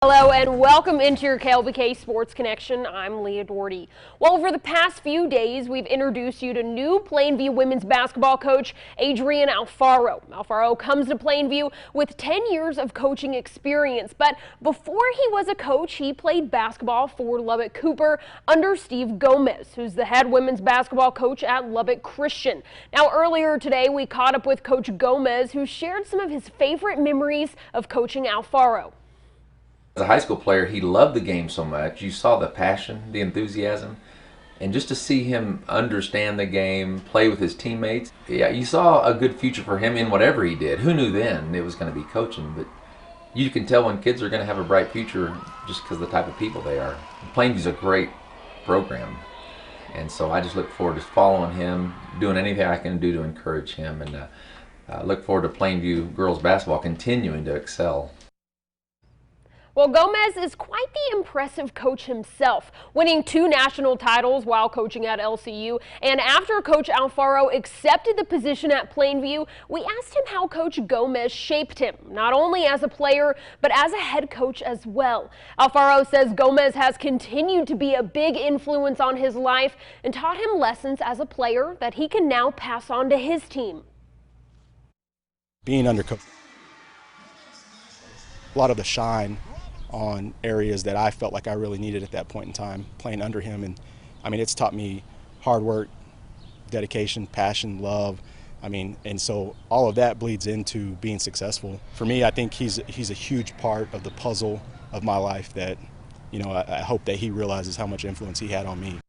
Hello and welcome into your KLBK Sports Connection. I'm Leah Doherty. Well, over the past few days, we've introduced you to new Plainview women's basketball coach Adrian Alfaro. Alfaro comes to Plainview with 10 years of coaching experience, but before he was a coach, he played basketball for Lubbock Cooper under Steve Gomez, who's the head women's basketball coach at Lubbock Christian. Now, earlier today, we caught up with Coach Gomez, who shared some of his favorite memories of coaching Alfaro. As a high school player, he loved the game so much. You saw the passion, the enthusiasm, and just to see him understand the game, play with his teammates, yeah, you saw a good future for him in whatever he did. Who knew then it was going to be coaching? But you can tell when kids are going to have a bright future just because of the type of people they are. Plainview's a great program, and so I just look forward to following him, doing anything I can do to encourage him, and look forward to Plainview girls basketball continuing to excel. Well, Gomez is quite the impressive coach himself, winning 2 national titles while coaching at LCU. And after Coach Alfaro accepted the position at Plainview, we asked him how Coach Gomez shaped him, not only as a player, but as a head coach as well. Alfaro says Gomez has continued to be a big influence on his life and taught him lessons as a player that he can now pass on to his team. Being under coach, a lot of the shine on areas that I felt like I really needed at that point in time, playing under him. And I mean, it's taught me hard work, dedication, passion, love. I mean, and so all of that bleeds into being successful. For me, I think he's a huge part of the puzzle of my life that, you know, I hope that he realizes how much influence he had on me.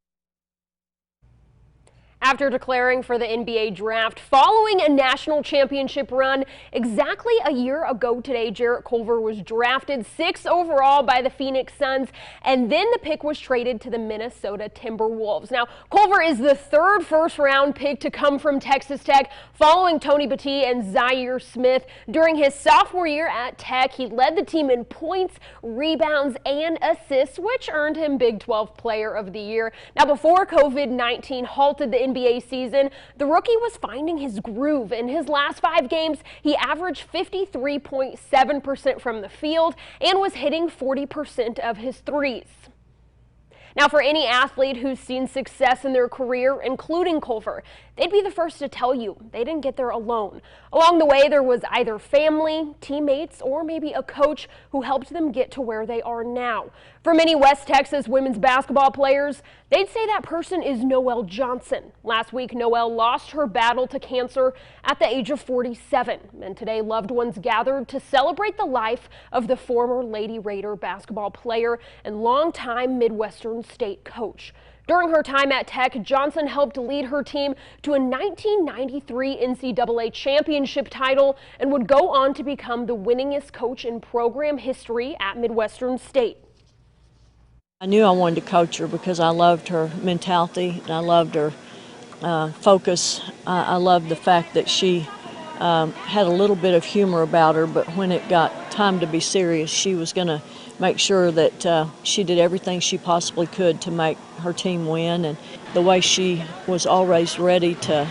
After declaring for the NBA draft following a national championship run, exactly a year ago today, Jarrett Culver was drafted 6th overall by the Phoenix Suns, and then the pick was traded to the Minnesota Timberwolves. Now, Culver is the 3rd first-round pick to come from Texas Tech, following Tony Battie and Zaire Smith. During his sophomore year at Tech, he led the team in points, rebounds, and assists, which earned him Big 12 Player of the Year. Now, before COVID-19 halted the NBA season, the rookie was finding his groove. In his last 5 games, he averaged 53.7% from the field and was hitting 40% of his threes. Now, for any athlete who's seen success in their career, including Culver, they'd be the first to tell you they didn't get there alone. Along the way, there was either family, teammates, or maybe a coach who helped them get to where they are now. For many West Texas women's basketball players, they'd say that person is Noelle Johnson. Last week, Noelle lost her battle to cancer at the age of 47. And today, loved ones gathered to celebrate the life of the former Lady Raider basketball player and longtime Midwestern State coach. During her time at Tech, Johnson helped lead her team to a 1993 NCAA championship title and would go on to become the winningest coach in program history at Midwestern State. I knew I wanted to coach her because I loved her mentality and I loved her focus. I loved the fact that she had a little bit of humor about her, but when it got time to be serious, she was going to make sure that she did everything she possibly could to make her team win. And the way she was always ready to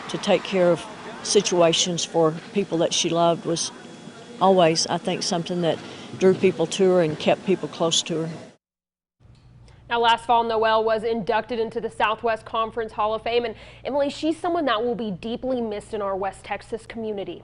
take care of situations for people that she loved was always, I think, something that drew people to her and kept people close to her. Now, last fall, Noelle was inducted into the Southwest Conference Hall of Fame, and Emily, she's someone that will be deeply missed in our West Texas community.